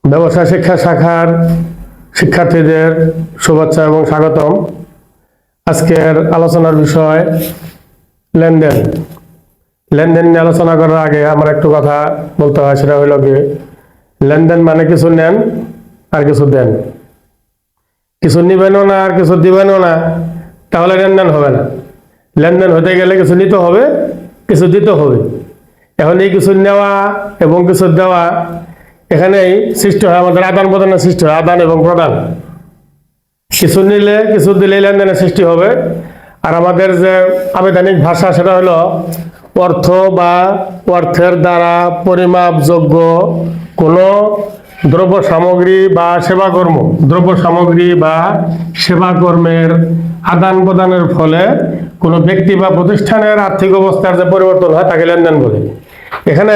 ব্যবসা শিক্ষা শাখার শিক্ষার্থীদের শুভেচ্ছা এবং স্বাগতম। আজকের আলোচনার বিষয় লেনদেন। লেনদেন নিয়ে আলোচনা করার আগে আমার একটু কথা বলতে হয়, সেটা হলো কি, লেনদেন মানে কিছু নেন আর কিছু দেন। কিছু নিবেনও না আর কিছু দিবেনও না, তাহলে লেনদেন হবে না। লেনদেন হতে গেলে কিছু নিতে হবে, কিছু দিতে হবে। এখন এই কিছু নেওয়া এবং কিছু দেওয়া, এখানেই সৃষ্টি হয় আমাদের আদান প্রদানের সৃষ্টি হয়, আদান এবং প্রদান। কিছু নিলে কিছু দিলে লেনদেনের সৃষ্টি হবে। আর আমাদের যে আবেদনিক ভাষা, সেটা হলো অর্থ বা অর্থের দ্বারা পরিমাপযোগ্য কোনো দ্রব্য সামগ্রী বা সেবাকর্ম, দ্রব্য সামগ্রী বা সেবাকর্মের আদান প্রদানের ফলে কোনো ব্যক্তি বা প্রতিষ্ঠানের আর্থিক অবস্থার যে পরিবর্তন হয় তাকে লেনদেন বলে। এখানে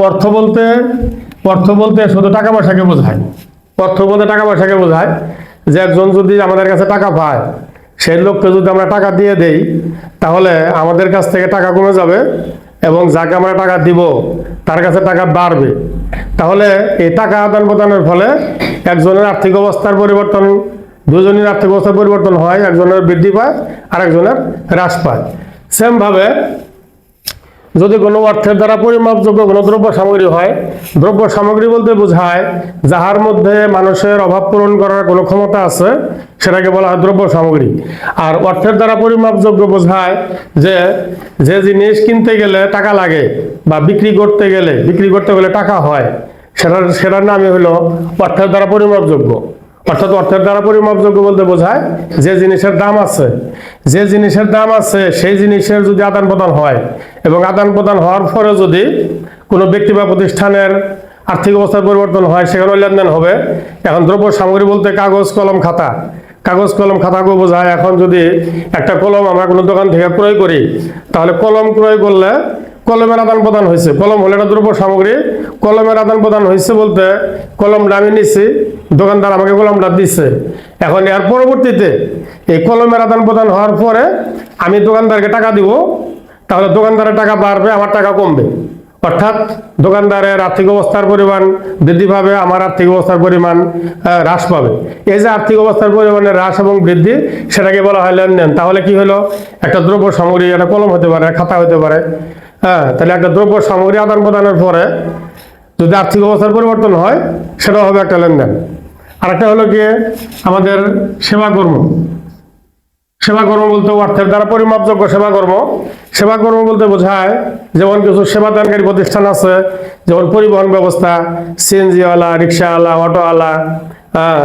অর্থ বলতে শুধু টাকা পয়সাকে বোঝায়। অর্থ বলতে টাকা পয়সাকে বোঝায় যে একজন যদি আমাদের কাছে টাকা পায়, সেই লোককে যদি আমরা টাকা দিয়ে দেই, তাহলে আমাদের কাছ থেকে টাকা কমে যাবে এবং যাকে আমরা টাকা দিব তার কাছে টাকা বাড়বে। তাহলে এই টাকা আদান প্রদানের ফলে একজনের আর্থিক অবস্থার পরিবর্তন, দুজনের আর্থিক অবস্থার পরিবর্তন হয়, একজনের বৃদ্ধি পায় আর একজনের হ্রাস পায়। সেমভাবে যদি কোনো অর্থের দ্বারা পরিমাপযোগ্য কোনো দ্রব্য সামগ্রী হয়, দ্রব্য সামগ্রী বলতে বোঝায় যাহার মধ্যে মানুষের অভাব পূরণ করার কোনো ক্ষমতা আছে, সেটাকে বলা হয় দ্রব্য সামগ্রী। আর অর্থের দ্বারা পরিমাপযোগ্য বোঝায় যে যে জিনিস কিনতে গেলে টাকা লাগে বা বিক্রি করতে গেলে টাকা হয়, সেটার নামই হলো অর্থের দ্বারা পরিমাপযোগ্য। অর্থাৎ অর্থের দ্বারা পরিমাপযোগ্য বলতে বোঝায় যে জিনিসের দাম আছে, সেই জিনিসের যদি আদান প্রদান হয় এবং আদান প্রদান হওয়ার পরে যদি কোনো ব্যক্তি বা প্রতিষ্ঠানের আর্থিক অবস্থার পরিবর্তন হয়, সেখানেও লেনদেন হবে। এখন দ্রব্য সামগ্রী বলতে কাগজ কলম খাতাকেও বোঝায়। এখন যদি একটা কলম আমরা কোনো দোকান থেকে ক্রয় করি, তাহলে কলম ক্রয় করলে কলমের আদান প্রদান হয়েছে, কলম হলে একটা দ্রব্য সামগ্রী। কলমের আদান প্রদান হয়েছে বলতে কলমটা আমি নিচ্ছি, দোকানদার আমাকে কলমটা দিচ্ছে। এখন এর পরবর্তীতে এই কলমের আদান প্রদান হওয়ার পরে আমি দোকানদারকে টাকা দিব, তাহলে দোকানদারের টাকা বাড়বে, আমার টাকা কমবে। অর্থাৎ দোকানদারের আর্থিক অবস্থার পরিমাণ বৃদ্ধি পাবে, আমার আর্থিক অবস্থার পরিমাণ হ্রাস পাবে। এই যে আর্থিক অবস্থার পরিমাণের হ্রাস এবং বৃদ্ধি, সেটাকে বলা হয় লেনদেন। তাহলে কি হলো, একটা দ্রব্য সামগ্রী, একটা কলম হতে পারে, খাতা হতে পারে, তাহলে একটা দ্রব্য সামগ্রী আদান প্রদানের পরে যদি আর্থিক অবস্থার পরিবর্তন হয়, সেটাও হবে একটা লেনদেন। আর একটা হলো গিয়ে আমাদের সেবাকর্ম বলতে অর্থের দ্বারা পরিমাপযোগ্য সেবাকর্ম বলতে বোঝায় যেমন কিছু সেবাদানকারী প্রতিষ্ঠান আছে, যেমন পরিবহন ব্যবস্থা, সিএনজিওয়ালা, রিক্সাওয়ালা, অটোওয়ালা,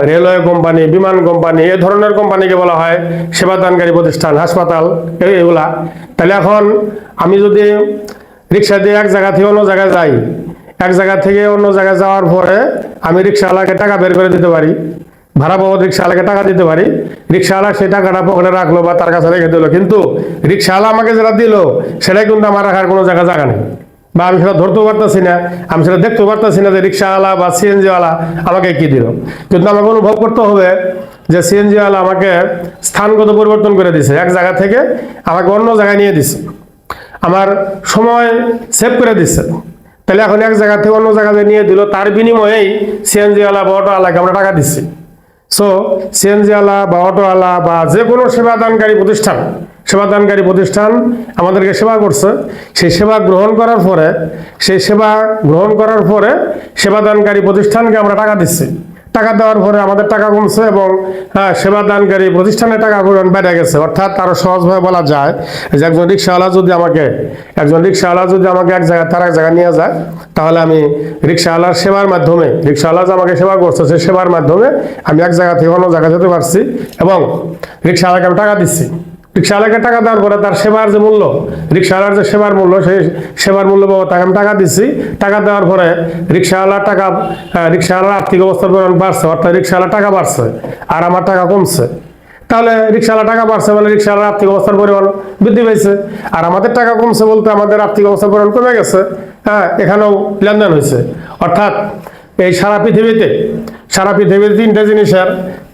রেলওয়ে কোম্পানি, বিমান কোম্পানি, এ ধরনের কোম্পানিকে বলা হয় সেবাদানকারী প্রতিষ্ঠান, হাসপাতাল, এগুলা। তাহলে এখন আমি যদি রিক্সা দিয়ে এক জায়গা থেকে অন্য জায়গায় যাই, এক জায়গা থেকে অন্য জায়গায় যাওয়ার পরে আমি রিক্সাওয়ালাকে টাকা বের করে দিতে পারি, ভাড়া বাবদ রিক্সাওয়ালাকে টাকা দিতে পারি। রিক্সাওয়ালা সেই টাকাটা পকেটে রাখলো বা তার কাছে রেখে দিল, কিন্তু রিক্সাওয়ালা আমাকে যেটা দিল সেটাই কিন্তু আমার রাখার কোনো জায়গা নেই, বা আমি সেটা ধরতেও পারতেছি না, আমি সেটা দেখতেও পারতেছি না যে রিক্সাওয়ালা বা সিএনজিওয়ালা আমাকে কি দিল। কিন্তু আমাকে অনুভব করতে হবে যে সিএনজিওয়ালা আমাকে স্থানগত পরিবর্তন করে দিছে, এক জায়গা থেকে আমাকে অন্য জায়গায় নিয়ে দিছে, আমার সময় সেভ করে দিচ্ছে। তাহলে এখন এক জায়গা থেকে অন্য জায়গায় নিয়ে দিল, তার বিনিময়েই সিএনজিওয়ালা বা অটোওয়ালাকে আমরা টাকা দিচ্ছি। সো সিএনজিওয়ালা বা অটোওয়ালা বা যে কোনো সেবাদানকারী প্রতিষ্ঠান আমাদেরকে সেবা করছে, সেই সেবা গ্রহণ করার পরে সেবাদানকারী প্রতিষ্ঠানকে আমরা টাকা দিচ্ছি। টাকা দেওয়ার পরে আমাদের টাকা কমছে এবং সেবাদানকারী প্রতিষ্ঠানের টাকা পরিমাণ বেড়ে গেছে। অর্থাৎ আরো সহজভাবে বলা যায় যে একজন রিক্সাওয়ালা যদি আমাকে এক জায়গা তার এক জায়গায় নিয়ে যায়, তাহলে আমি রিক্সাওয়ালার সেবার মাধ্যমে, রিক্সাওয়ালা যে আমাকে সেবা করছে সেই সেবার মাধ্যমে আমি এক জায়গা থেকে অন্য জায়গায় যেতে পারছি এবং রিক্সাওয়ালাকে আমি টাকা দিচ্ছি। রিক্সাওয়ালাকে টাকা দেওয়ার পরে তার সেবার যে মূল্য, রিক্সাওয়ালার যে সেবার মূল্য, সেই সেবার মূল্য পাবো, তাকে আমি টাকা দিচ্ছি। টাকা দেওয়ার পরে রিক্সাওয়ালার আর্থিক অবস্থার পরিমাণ বাড়ছে, অর্থাৎ রিক্সাওয়ালার টাকা বাড়ছে আর আমার টাকা কমছে। তাহলে রিক্সাওয়ালা টাকা বাড়ছে মানে রিক্সাওয়ালার আর্থিক অবস্থার পরিমাণ বৃদ্ধি পেয়েছে, আর আমাদের টাকা কমছে বলতে আমাদের আর্থিক অবস্থার পরিমাণ কমে গেছে। এখানেও লেনদেন হয়েছে। অর্থাৎ এই সারা পৃথিবীতে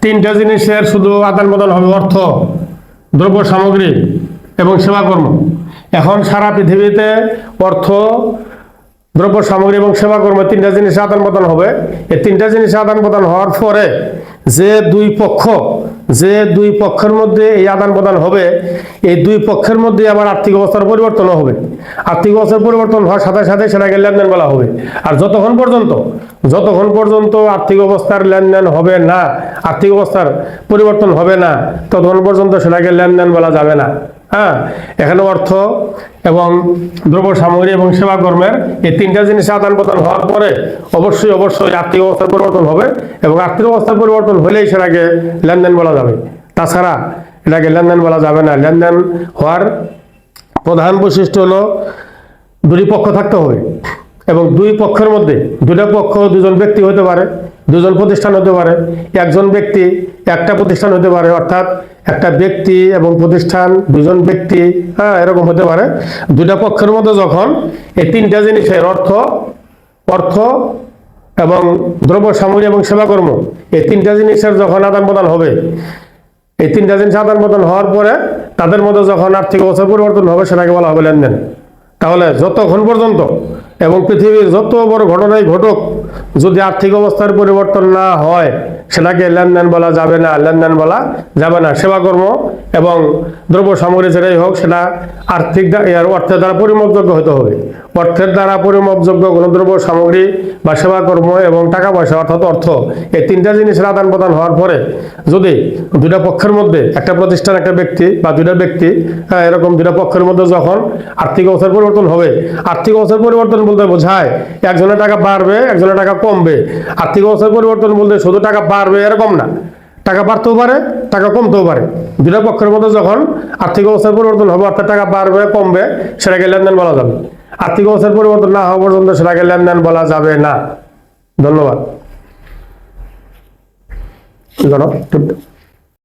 তিনটা জিনিসের শুধু আদান প্রদান হবে, অর্থ, দ্রব্য সামগ্রী এবং সেবাকর্ম। এখন সারা পৃথিবীতে অর্থ দ্রব্য সামগ্রী এবং সেবা কর্ম তিনটা জিনিসের আদান প্রদান হবে। এই তিনটা জিনিসের আদান প্রদান হওয়ার পরে যে দুই পক্ষের মধ্যে এই আদান প্রদান হবে, এই দুই পক্ষের মধ্যে আবার আর্থিক অবস্থার পরিবর্তনও হবে। আর্থিক অবস্থার পরিবর্তন হওয়ার সাথে সাথে সেটাকে লেনদেন বলা হবে। আর যতক্ষণ পর্যন্ত আর্থিক অবস্থার লেনদেন হবে না, আর্থিক অবস্থার পরিবর্তন হবে না, ততক্ষণ পর্যন্ত সেটাকে লেনদেন বলা যাবে না। হ্যাঁ, এখানে অর্থ এবং দ্রব্য সামগ্রী এবং সেবা কর্মের এই তিনটা জিনিস আদান প্রদান হওয়ার পরে অবশ্যই আর্থিক অবস্থার পরিবর্তন হবে, এবং আর্থিক অবস্থার পরিবর্তন হলেই সেটাকে লেনদেন বলা যাবে। তাছাড়া এটাকে লেনদেন বলা যাবে না। লেনদেন হওয়ার প্রধান বৈশিষ্ট্য হলো দুই পক্ষ থাকতে হবে, এবং দুই পক্ষের মধ্যে দুটা পক্ষ দুজন ব্যক্তি হতে পারে, দুজন প্রতিষ্ঠান হতে পারে, একজন ব্যক্তি একটা প্রতিষ্ঠান হতে পারে, অর্থাৎ একটা ব্যক্তি এবং প্রতিষ্ঠান দুজন ব্যক্তি, হ্যাঁ, এরকম হতে পারে। দুটা পক্ষের মধ্যে যখন এই তিনটা জিনিসের অর্থ এবং দ্রব্য সামগ্রী এবং সেবাকর্ম এই তিনটা জিনিসের যখন আদান প্রদান হবে, এই তিনটা জিনিস আদান প্রদান হওয়ার পরে তাদের মধ্যে যখন আর্থিক অবস্থার পরিবর্তন হবে সেটাকে বলা হবে লেনদেন। তাহলে যতক্ষণ পর্যন্ত এবং পৃথিবীর যত বড় ঘটনাই ঘটুক, যদি আর্থিক অবস্থার পরিবর্তন না হয় সেটাকে লেনদেন বলা যাবে না। সেবাকর্ম এবং দ্রব্য সামগ্রী যেটাই হোক সেটা অর্থের দ্বারা পরিমাপযোগ্য হতে হবে। অর্থের দ্বারা পরিমাপযোগ্য কোনো দ্রব্য সামগ্রী বা সেবাকর্ম এবং টাকা পয়সা অর্থাৎ অর্থ, এই তিনটা জিনিসের আদান প্রদান হওয়ার পরে যদি দুটা পক্ষের মধ্যে একটা প্রতিষ্ঠান একটা ব্যক্তি বা দুটা ব্যক্তি, এরকম দুটা পক্ষের মধ্যে যখন আর্থিক অবস্থার পরিবর্তন হবে, আর্থিক অবস্থার পরিবর্তন বলতে বোঝায় একজনের টাকা বাড়বে একজনের টাকা কমবে। আর্থিক অবস্থার পরিবর্তন বলতে শুধু টাকা বাড়বে এরকম না, টাকা বাড়তেও পারে টাকা কমতেও পারে। দুটা পক্ষের মধ্যে যখন আর্থিক অবস্থার পরিবর্তন হবে, অর্থাৎ টাকা বাড়বে কমবে, সেটাকে লেনদেন বলা যাবে। আর্থিক অবস্থার পরিবর্তন না হওয়া পর্যন্ত সেটাকে লেনদেন বলা যাবে না। ধন্যবাদ।